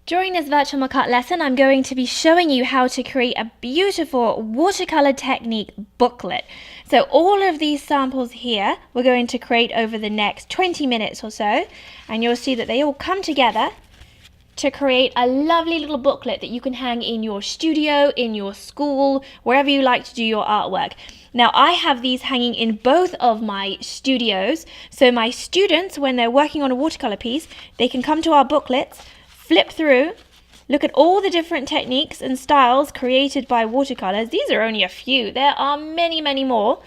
During this virtual McArt lesson, I'm going to be showing you how to create a beautiful watercolor technique booklet. So all of these samples here, we're going to create over the next 20 minutes or so, and you'll see that they all come together to create a lovely little booklet that you can hang in your studio, in your school, wherever you like to do your artwork. Now, I have these hanging in both of my studios, so my students, when they're working on a watercolor piece, they can come to our booklets, flip through, look at all the different techniques and styles created by watercolors. These are only a few. There are many, many more.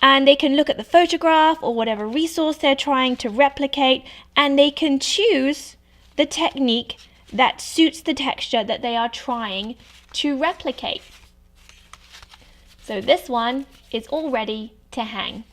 And they can look at the photograph or whatever resource they're trying to replicate, and they can choose the technique that suits the texture that they are trying to replicate. So this one is all ready to hang.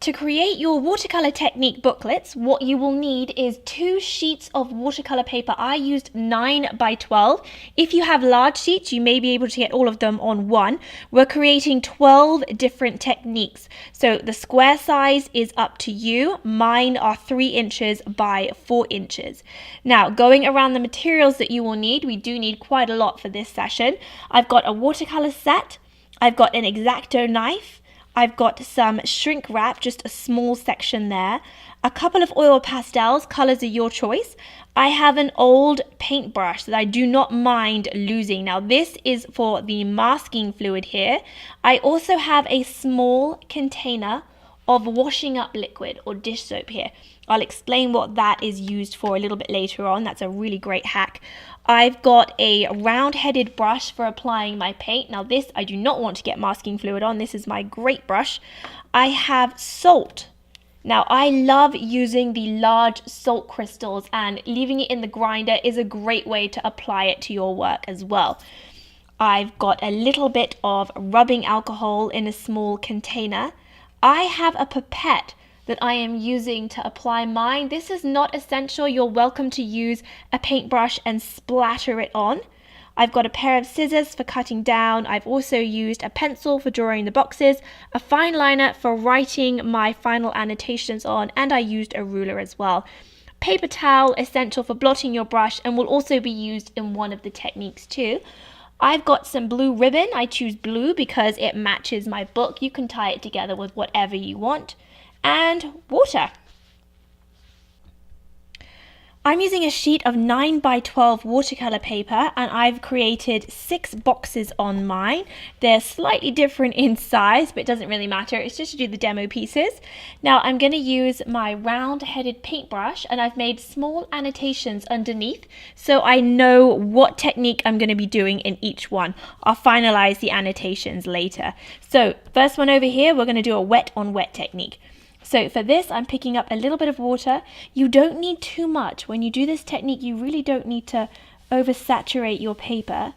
To create your watercolor technique booklets, what you will need is 2 sheets of watercolor paper. I used 9 by 12. If you have large sheets, you may be able to get all of them on one. We're creating 12 different techniques. So the square size is up to you. Mine are 3 inches by 4 inches. Now, going around the materials that you will need, we do need quite a lot for this session. I've got a watercolor set. I've got an X-Acto knife. I've got some shrink wrap, just a small section there. A couple of oil pastels, colors are your choice. I have an old paintbrush that I do not mind losing. Now this is for the masking fluid here. I also have a small container of washing up liquid or dish soap here. I'll explain what that is used for a little bit later on. That's a really great hack. I've got a round-headed brush for applying my paint. Now this, I do not want to get masking fluid on. This is my great brush. I have salt. Now I love using the large salt crystals, and leaving it in the grinder is a great way to apply it to your work as well. I've got a little bit of rubbing alcohol in a small container. I have a pipette that I am using to apply mine. This is not essential. You're welcome to use a paintbrush and splatter it on. I've got a pair of scissors for cutting down. I've also used a pencil for drawing the boxes, a fine liner for writing my final annotations on, and I used a ruler as well. Paper towel, essential for blotting your brush, and will also be used in one of the techniques too. I've got some blue ribbon. I choose blue because it matches my book. You can tie it together with whatever you want. And water. I'm using a sheet of 9 by 12 watercolor paper, and I've created 6 boxes on mine. They're slightly different in size, but it doesn't really matter. It's just to do the demo pieces. Now I'm going to use my round-headed paintbrush, and I've made small annotations underneath so I know what technique I'm going to be doing in each one. I'll finalize the annotations later. So first one over here, we're going to do a wet on wet technique. So for this, I'm picking up a little bit of water. You don't need too much. When you do this technique, you really don't need to oversaturate your paper.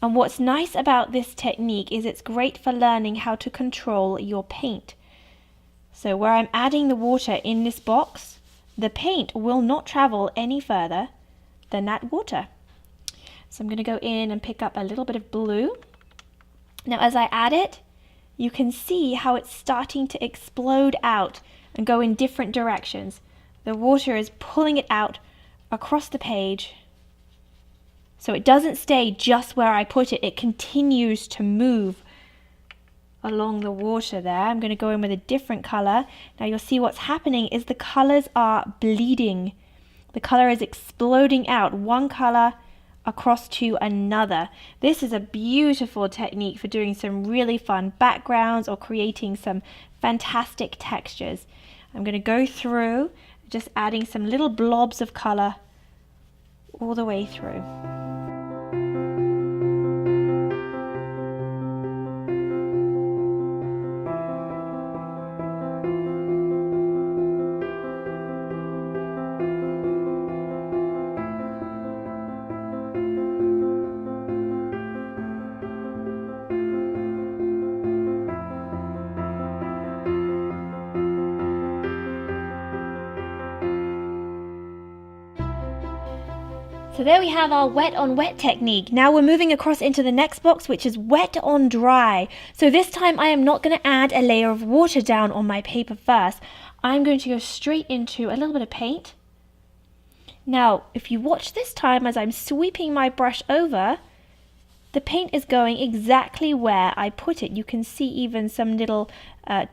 And what's nice about this technique is it's great for learning how to control your paint. So where I'm adding the water in this box, the paint will not travel any further than that water. So I'm going to go in and pick up a little bit of blue. Now as I add it, you can see how it's starting to explode out and go in different directions. The water is pulling it out across the page. So it doesn't stay just where I put it. It continues to move along the water there. I'm going to go in with a different color. Now you'll see what's happening is the colors are bleeding. The color is exploding out. One color across to another. This is a beautiful technique for doing some really fun backgrounds or creating some fantastic textures. I'm going to go through just adding some little blobs of color all the way through. So there we have our wet on wet technique. Now we're moving across into the next box, which is wet on dry. So this time I am not going to add a layer of water down on my paper first. I'm going to go straight into a little bit of paint Now, if you watch this time as I'm sweeping my brush over, the paint is going exactly where I put it. You can see even some little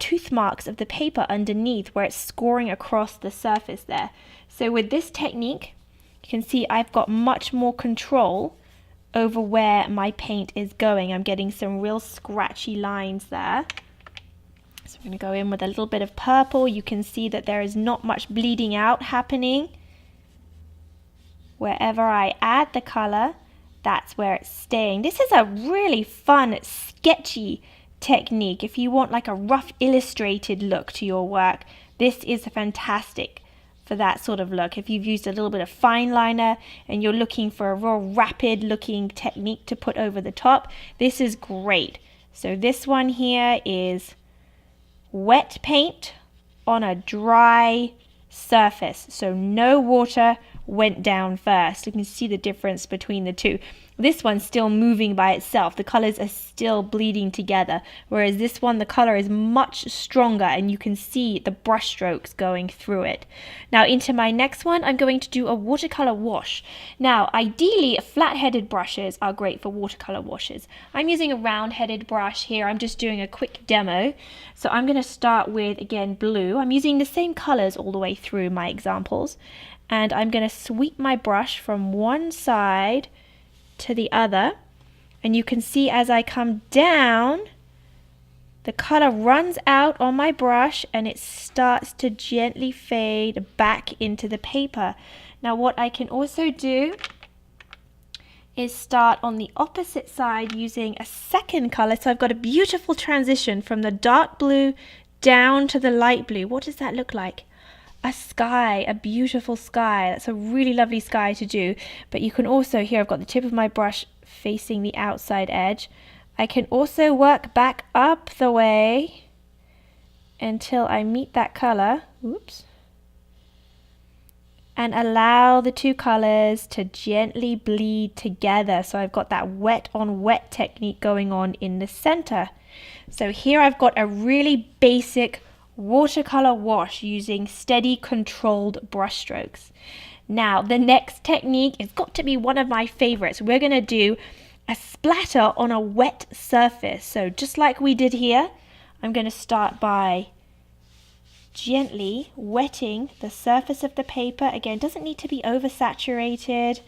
tooth marks of the paper underneath where it's scoring across the surface there. So with this technique, you can see I've got much more control over where my paint is going. I'm getting some real scratchy lines there. So I'm going to go in with a little bit of purple. You can see that there is not much bleeding out happening. Wherever I add the color, that's where it's staying. This is a really fun, sketchy technique. If you want like a rough illustrated look to your work, this is fantastic for that sort of look. If you've used a little bit of fine liner and you're looking for a real rapid looking technique to put over the top, this is great. So this one here is wet paint on a dry surface. So no water went down first. You can see the difference between the two. This one's still moving by itself. The colors are still bleeding together, whereas this one, the color is much stronger and you can see the brush strokes going through it. Now into my next one, I'm going to do a watercolor wash. Now ideally flat-headed brushes are great for watercolor washes. I'm using a round-headed brush here. I'm just doing a quick demo. So I'm going to start with, again, blue. I'm using the same colors all the way through my examples. And I'm going to sweep my brush from one side to the other, and you can see as I come down, the color runs out on my brush and it starts to gently fade back into the paper. Now what I can also do is start on the opposite side using a second color. So I've got a beautiful transition from the dark blue down to the light blue. What does that look like? A sky, a beautiful sky. That's a really lovely sky to do. But you can also, here I've got the tip of my brush facing the outside edge. I can also work back up the way until I meet that color. Oops. And allow the two colors to gently bleed together. So I've got that wet on wet technique going on in the center. So here I've got a really basic watercolor wash using steady controlled brush strokes. Now the next technique has got to be one of my favorites. We're going to do a splatter on a wet surface. So just like we did here, I'm going to start by gently wetting the surface of the paper. Again, doesn't need to be oversaturated,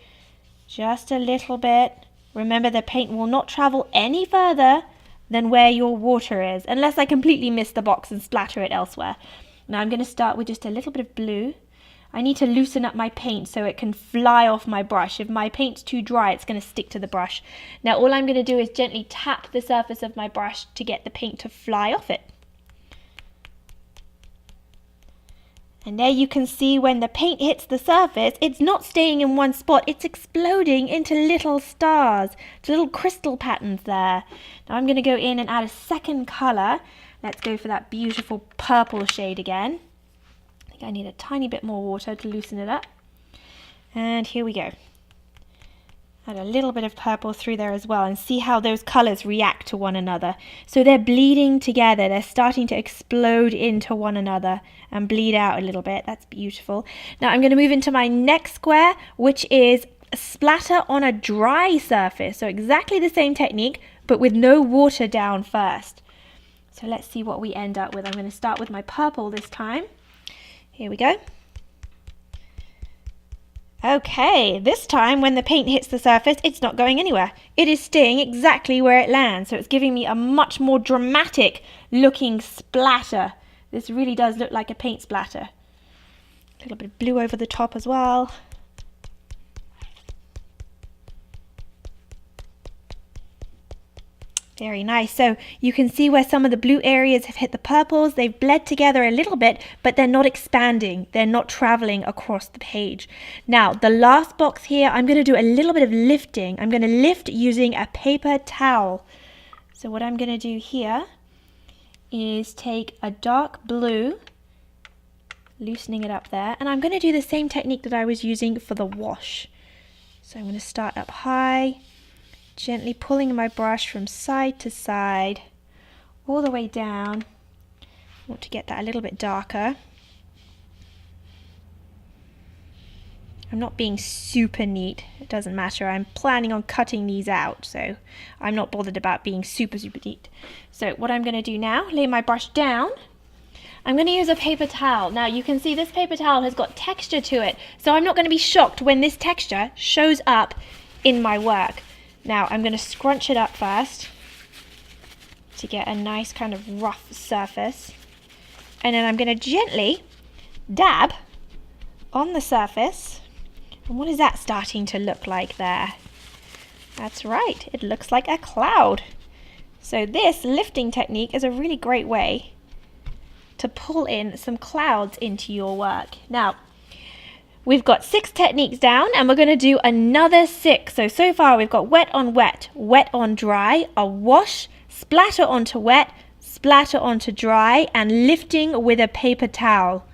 just a little bit. Remember, the paint will not travel any further than where your water is, unless I completely miss the box and splatter it elsewhere. Now I'm going to start with just a little bit of blue. I need to loosen up my paint so it can fly off my brush. If my paint's too dry, it's going to stick to the brush. Now all I'm going to do is gently tap the surface of my brush to get the paint to fly off it. And there you can see when the paint hits the surface, it's not staying in one spot, it's exploding into little stars, little crystal patterns there. Now I'm going to go in and add a second color. Let's go for that beautiful purple shade again. I think I need a tiny bit more water to loosen it up. And here we go. Add a little bit of purple through there as well, and see how those colors react to one another. So they're bleeding together, they're starting to explode into one another and bleed out a little bit. That's beautiful. Now I'm going to move into my next square, which is a splatter on a dry surface. So exactly the same technique, but with no water down first. So let's see what we end up with. I'm going to start with my purple this time. Here we go. Okay, this time when the paint hits the surface, it's not going anywhere. It is staying exactly where it lands, so it's giving me a much more dramatic looking splatter. This really does look like a paint splatter. A little bit of blue over the top as well. Very nice. So you can see where some of the blue areas have hit the purples. They've bled together a little bit, but they're not expanding. They're not traveling across the page. Now, the last box here, I'm going to do a little bit of lifting. I'm going to lift using a paper towel. So what I'm going to do here is take a dark blue, loosening it up there, and I'm going to do the same technique that I was using for the wash. So I'm going to start up high, gently pulling my brush from side to side, all the way down. I want to get that a little bit darker. I'm not being super neat. It doesn't matter. I'm planning on cutting these out, so I'm not bothered about being super neat. So what I'm going to do now, lay my brush down. I'm going to use a paper towel. Now you can see this paper towel has got texture to it, so I'm not going to be shocked when this texture shows up in my work. Now I'm going to scrunch it up first to get a nice kind of rough surface. And then I'm going to gently dab on the surface. And what is that starting to look like there? That's right, it looks like a cloud. So this lifting technique is a really great way to pull in some clouds into your work. Now, we've got 6 techniques down and we're going to do another 6. So far we've got wet on wet, wet on dry, a wash, splatter onto wet, splatter onto dry, and lifting with a paper towel.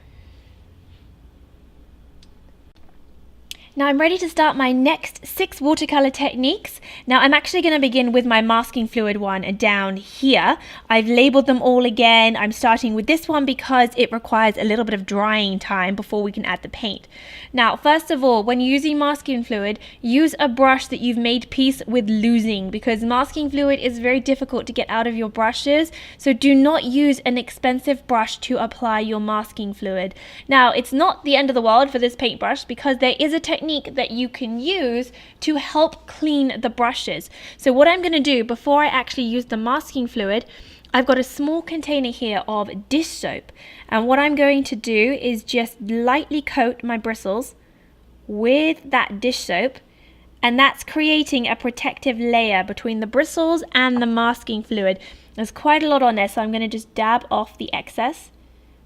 Now I'm ready to start my next 6 watercolor techniques. Now I'm actually going to begin with my masking fluid one down here. I've labeled them all again. I'm starting with this one because it requires a little bit of drying time before we can add the paint. Now first of all, when you're using masking fluid, use a brush that you've made peace with losing, because masking fluid is very difficult to get out of your brushes, so do not use an expensive brush to apply your masking fluid. Now it's not the end of the world for this paintbrush because there is a technique that you can use to help clean the brushes. So what I'm going to do before I actually use the masking fluid, I've got a small container here of dish soap, and what I'm going to do is just lightly coat my bristles with that dish soap, and that's creating a protective layer between the bristles and the masking fluid. There's quite a lot on there, so I'm going to just dab off the excess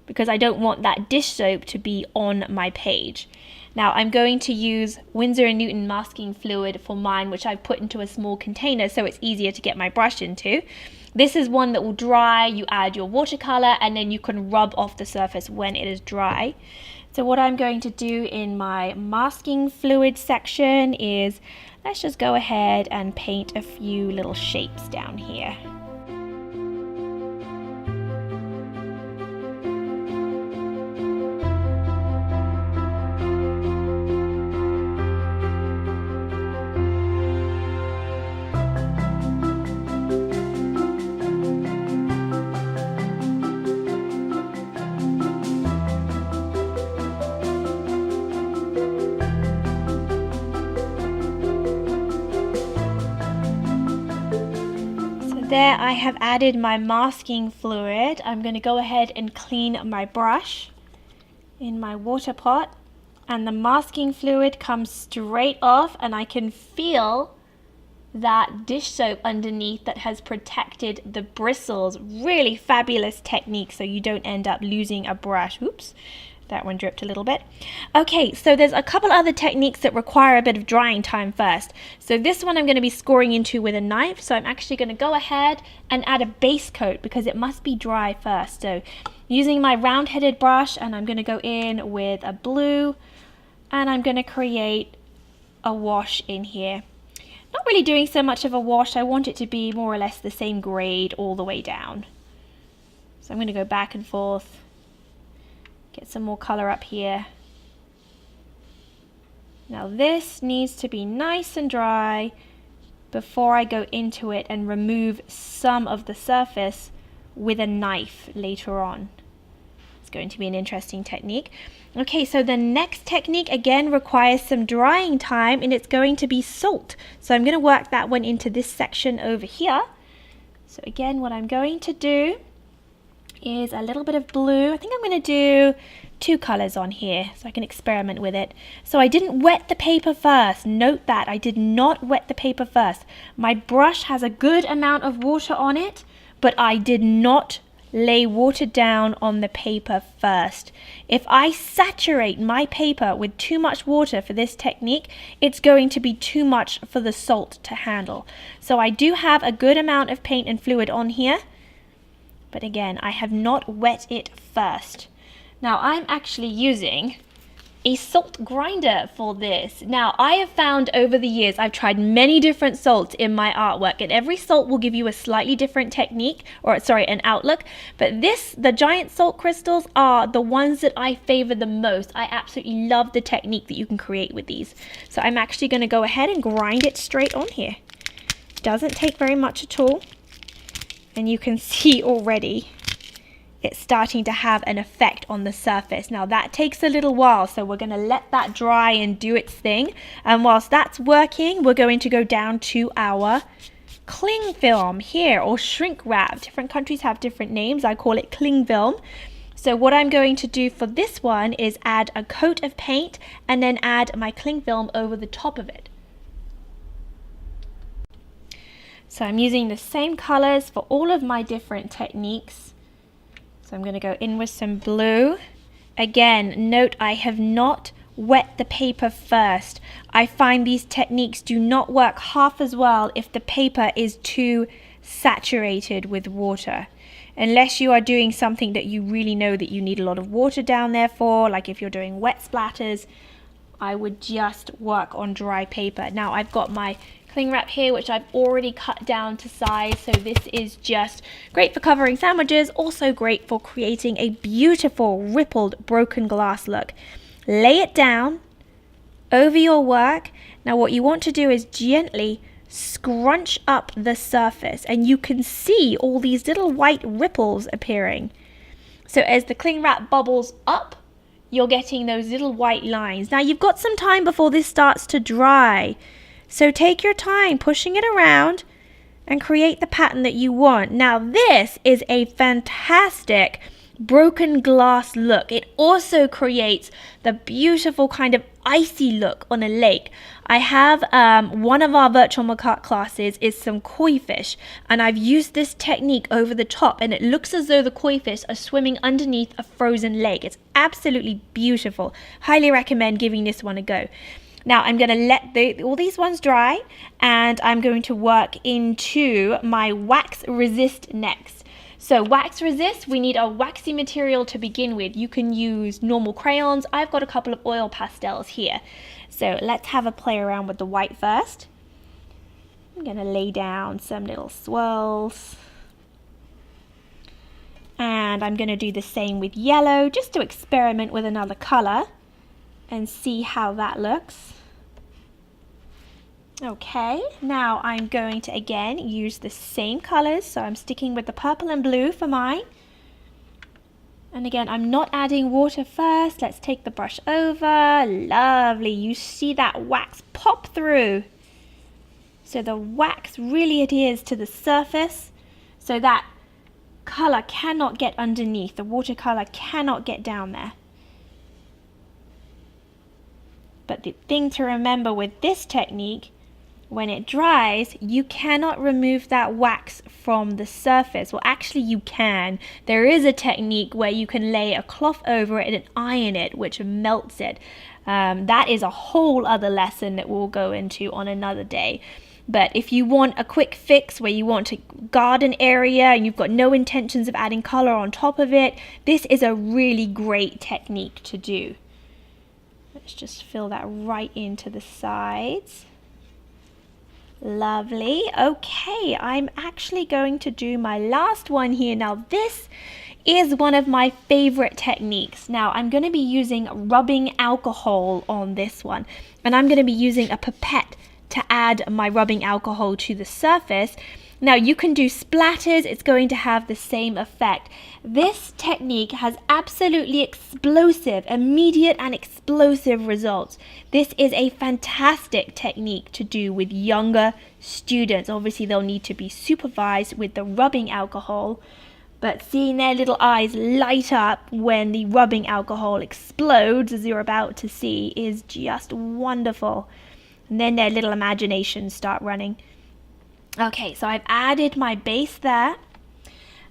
because I don't want that dish soap to be on my page. Now I'm going to use Winsor & Newton masking fluid for mine, which I've put into a small container so it's easier to get my brush into. This is one that will dry, you add your watercolor, and then you can rub off the surface when it is dry. So what I'm going to do in my masking fluid section is, let's just go ahead and paint a few little shapes down here. There I have added my masking fluid. I'm going to go ahead and clean my brush in my water pot, and the masking fluid comes straight off, and I can feel that dish soap underneath that has protected the bristles. Really fabulous technique so you don't end up losing a brush. Oops. That one dripped a little bit. Okay, so there's a couple other techniques that require a bit of drying time first. So this one I'm going to be scoring into with a knife. So I'm actually going to go ahead and add a base coat because it must be dry first. So using my round-headed brush, and I'm going to go in with a blue, and I'm going to create a wash in here. Not really doing so much of a wash. I want it to be more or less the same grade all the way down. So I'm going to go back and forth. Get some more color up here. Now this needs to be nice and dry before I go into it and remove some of the surface with a knife later on. It's going to be an interesting technique. Okay, so the next technique again requires some drying time, and it's going to be salt. So I'm going to work that one into this section over here. So again, what I'm going to do is a little bit of blue. I think I'm going to do 2 colors on here so I can experiment with it. So I didn't wet the paper first. Note that I did not wet the paper first. My brush has a good amount of water on it, but I did not lay water down on the paper first. If I saturate my paper with too much water for this technique, it's going to be too much for the salt to handle. So I do have a good amount of paint and fluid on here, but again, I have not wet it first. Now I'm actually using a salt grinder for this. Now, I have found over the years, I've tried many different salts in my artwork, and every salt will give you a slightly different technique, or sorry, an outlook. But the giant salt crystals are the ones that I favor the most. I absolutely love the technique that you can create with these. So I'm actually going to go ahead and grind it straight on here. Doesn't take very much at all. And you can see already it's starting to have an effect on the surface. Now that takes a little while, so we're going to let that dry and do its thing. And whilst that's working, we're going to go down to our cling film here, or shrink wrap. Different countries have different names. I call it cling film. So what I'm going to do for this one is add a coat of paint and then add my cling film over the top of it. So I'm using the same colors for all of my different techniques. So I'm going to go in with some blue. Again, note I have not wet the paper first. I find these techniques do not work half as well if the paper is too saturated with water. Unless you are doing something that you really know that you need a lot of water down there for, like if you're doing wet splatters, I would just work on dry paper. Now I've got my cling wrap here, which I've already cut down to size, so this is just great for covering sandwiches, also great for creating a beautiful rippled broken glass look. Lay it down over your work. Now what you want to do is gently scrunch up the surface, and you can see all these little white ripples appearing. So as the cling wrap bubbles up, you're getting those little white lines. Now you've got some time before this starts to dry. So take your time pushing it around and create the pattern that you want. Now this is a fantastic broken glass look. It also creates the beautiful kind of icy look on a lake. I have one of our virtual McArt classes is some koi fish, and I've used this technique over the top, and it looks as though the koi fish are swimming underneath a frozen lake. It's absolutely beautiful. Highly recommend giving this one a go. Now I'm going to let all these ones dry, and I'm going to work into my wax resist next. So wax resist, we need a waxy material to begin with. You can use normal crayons. I've got a couple of oil pastels here. So let's have a play around with the white first. I'm going to lay down some little swirls. And I'm going to do the same with yellow, just to experiment with another color and see how that looks. Okay, now I'm going to again use the same colors, so I'm sticking with the purple and blue for mine. And again, I'm not adding water first. Let's take the brush over. Lovely, you see that wax pop through. So the wax really adheres to the surface, so that color cannot get underneath. The watercolor cannot get down there. But the thing to remember with this technique, when it dries, you cannot remove that wax from the surface. Well, actually you can. There is a technique where you can lay a cloth over it and iron it, which melts it. That is a whole other lesson that we'll go into on another day. But if you want a quick fix where you want a garden area and you've got no intentions of adding color on top of it, this is a really great technique to do. Let's just fill that right into the sides. Lovely. Okay, I'm actually going to do my last one here. Now this is one of my favorite techniques. Now I'm going to be using rubbing alcohol on this one, and I'm going to be using a pipette to add my rubbing alcohol to the surface. Now you can do splatters, it's going to have the same effect. This technique has absolutely explosive, immediate and explosive results. This is a fantastic technique to do with younger students. Obviously they'll need to be supervised with the rubbing alcohol, but seeing their little eyes light up when the rubbing alcohol explodes, as you're about to see, is just wonderful. And then their little imaginations start running. Okay, so I've added my base there,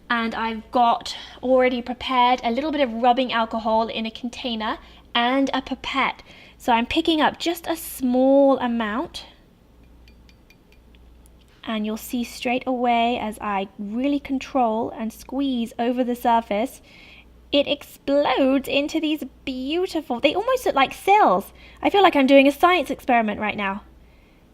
and I've got already prepared a little bit of rubbing alcohol in a container and a pipette. So I'm picking up just a small amount, and you'll see straight away as I really control and squeeze over the surface, it explodes into these beautiful, they almost look like cells. I feel like I'm doing a science experiment right now.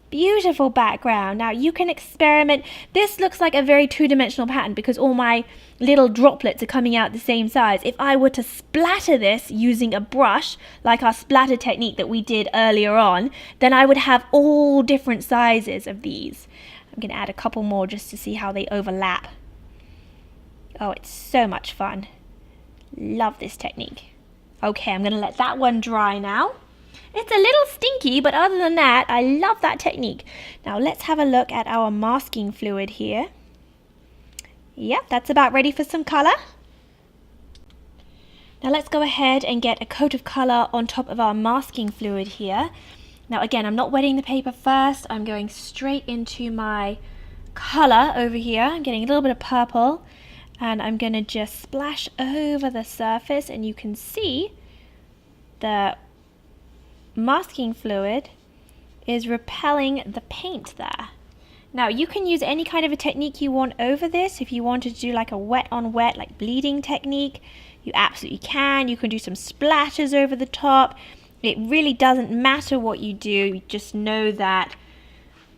Beautiful background. Now you can experiment. This looks like a very two-dimensional pattern because all my little droplets are coming out the same size. If I were to splatter this using a brush, like our splatter technique that we did earlier on, then I would have all different sizes of these. I'm going to add a couple more just to see how they overlap. Oh, it's so much fun. Love this technique. Okay, I'm going to let that one dry now. It's a little stinky, but other than that, I love that technique. Now let's have a look at our masking fluid here. Yep, that's about ready for some color. Now let's go ahead and get a coat of color on top of our masking fluid here. Now again, I'm not wetting the paper first. I'm going straight into my color over here. I'm getting a little bit of purple, and I'm going to just splash over the surface, and you can see the masking fluid is repelling the paint there. Now you can use any kind of a technique you want over this. If you wanted to do like a wet on wet, like bleeding technique, you absolutely can. You can do some splatters over the top. It really doesn't matter what you do. You just know that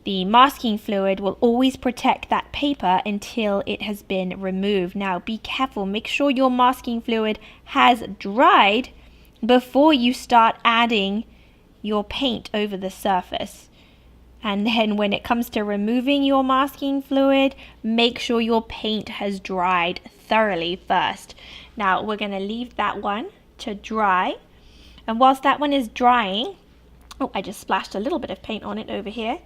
the masking fluid will always protect that paper until it has been removed. Now be careful, make sure your masking fluid has dried before you start adding your paint over the surface. And then when it comes to removing your masking fluid, make sure your paint has dried thoroughly first. Now we're going to leave that one to dry, and whilst that one is drying, oh, I just splashed a little bit of paint on it over here.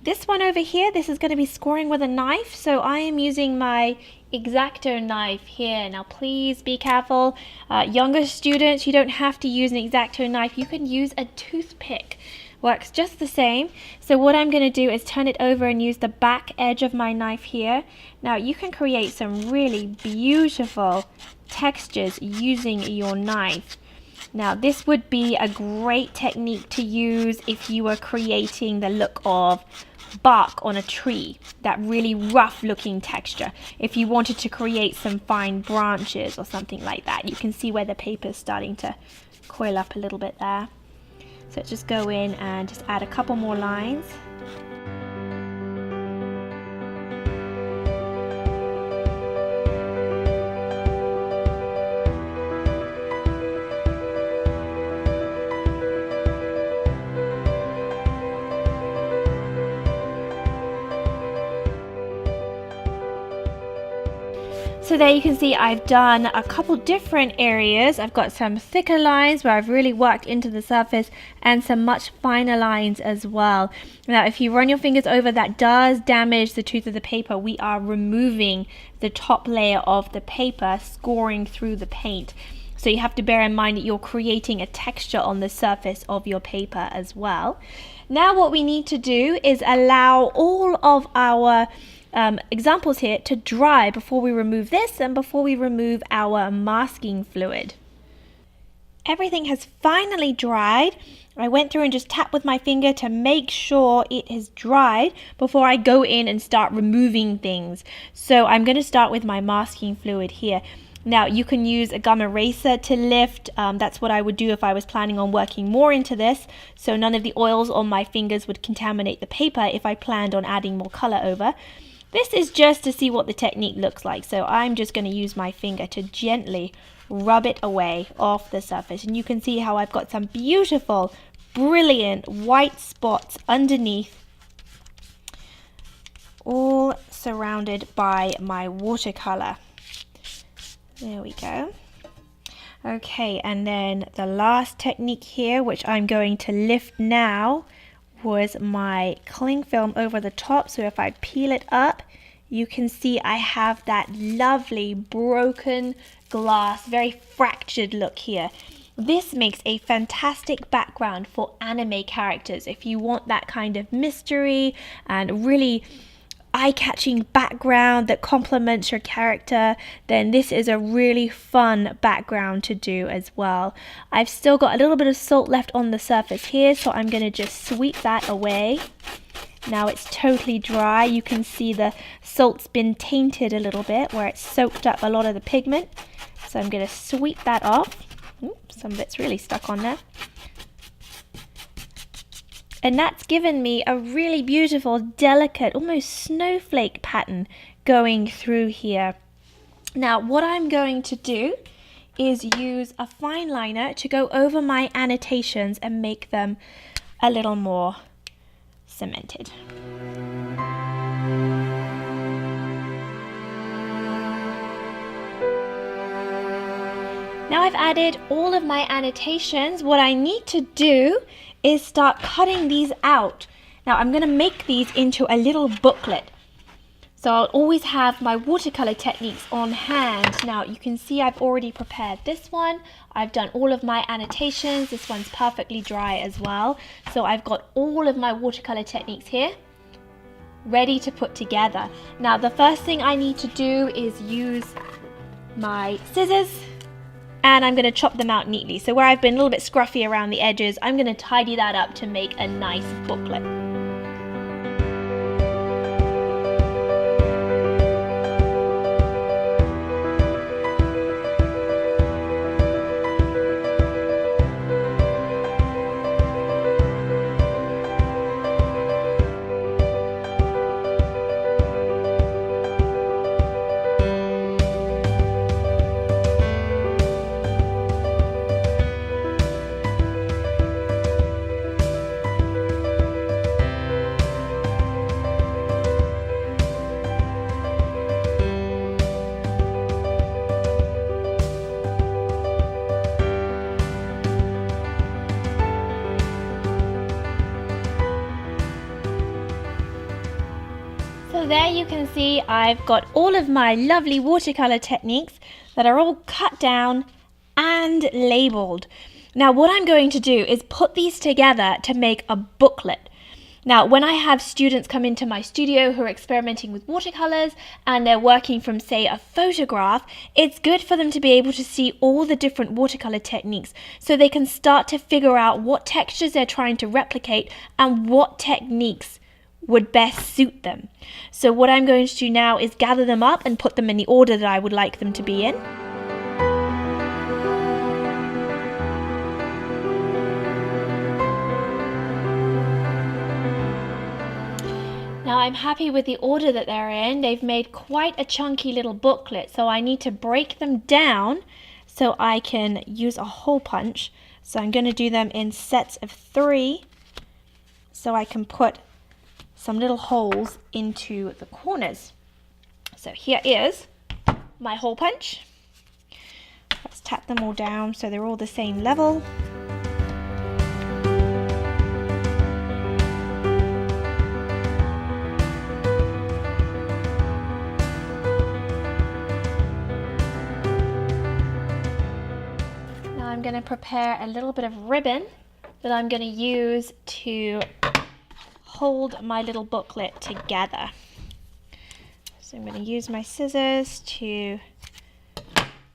This one over here, this is going to be scoring with a knife, so I am using my X-Acto knife here. Now please be careful. Younger students, you don't have to use an X-Acto knife. You can use a toothpick. Works just the same. So what I'm going to do is turn it over and use the back edge of my knife here. Now you can create some really beautiful textures using your knife. Now this would be a great technique to use if you were creating the look of bark on a tree, that really rough looking texture. If you wanted to create some fine branches or something like that, you can see where the paper is starting to coil up a little bit there. So just go in and just add a couple more lines. So there you can see I've done a couple different areas. I've got some thicker lines where I've really worked into the surface, and some much finer lines as well. Now if you run your fingers over, that does damage the tooth of the paper. We are removing the top layer of the paper, scoring through the paint. So you have to bear in mind that you're creating a texture on the surface of your paper as well. Now what we need to do is allow all of our examples here to dry before we remove this and before we remove our masking fluid. Everything has finally dried. I went through and just tapped with my finger to make sure it has dried before I go in and start removing things. So I'm going to start with my masking fluid here. Now you can use a gum eraser to lift. That's what I would do if I was planning on working more into this, so none of the oils on my fingers would contaminate the paper if I planned on adding more color over. This is just to see what the technique looks like, so I'm just going to use my finger to gently rub it away off the surface, and you can see how I've got some beautiful, brilliant white spots underneath, all surrounded by my watercolor. There we go. Okay, and then the last technique here, which I'm going to lift now, was my cling film over the top. So if I peel it up, you can see I have that lovely broken glass, very fractured look here. This makes a fantastic background for anime characters. If you want that kind of mystery and really eye-catching background that complements your character, then this is a really fun background to do as well. I've still got a little bit of salt left on the surface here, so I'm going to just sweep that away. Now it's totally dry. You can see the salt's been tainted a little bit where it's soaked up a lot of the pigment. So I'm going to sweep that off. Oops, some of it's really stuck on there. And that's given me a really beautiful, delicate, almost snowflake pattern going through here. Now, what I'm going to do is use a fine liner to go over my annotations and make them a little more cemented. Now I've added all of my annotations. What I need to do is start cutting these out. Now I'm going to make these into a little booklet. So I'll always have my watercolor techniques on hand. Now you can see I've already prepared this one. I've done all of my annotations. This one's perfectly dry as well. So I've got all of my watercolor techniques here ready to put together. Now the first thing I need to do is use my scissors, and I'm going to chop them out neatly. So where I've been a little bit scruffy around the edges, I'm going to tidy that up to make a nice booklet. So there you can see I've got all of my lovely watercolor techniques that are all cut down and labeled. Now what I'm going to do is put these together to make a booklet. Now when I have students come into my studio who are experimenting with watercolors and they're working from, say, a photograph, it's good for them to be able to see all the different watercolor techniques so they can start to figure out what textures they're trying to replicate and what techniques would best suit them. So what I'm going to do now is gather them up and put them in the order that I would like them to be in. Now I'm happy with the order that they're in. They've made quite a chunky little booklet, so I need to break them down so I can use a hole punch. So I'm going to do them in sets of 3 so I can put some little holes into the corners. So here is my hole punch. Let's tap them all down so they're all the same level. Now I'm going to prepare a little bit of ribbon that I'm going to use to hold my little booklet together. So I'm going to use my scissors to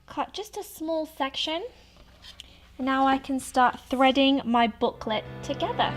cut just a small section. And now I can start threading my booklet together.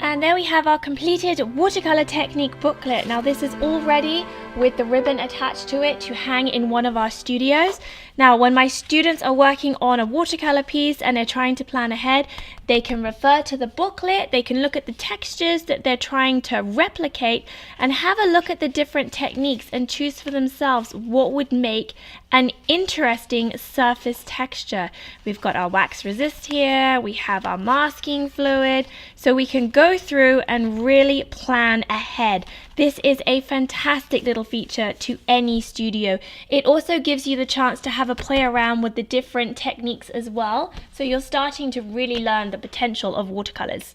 And there we have our completed watercolor technique booklet. Now this is all ready with the ribbon attached to it to hang in one of our studios. Now when my students are working on a watercolor piece and they're trying to plan ahead, they can refer to the booklet, they can look at the textures that they're trying to replicate and have a look at the different techniques and choose for themselves what would make an interesting surface texture. We've got our wax resist here, we have our masking fluid, so we can go through and really plan ahead. This is a fantastic little feature to any studio. It also gives you the chance to have a play around with the different techniques as well, so you're starting to really learn the potential of watercolors.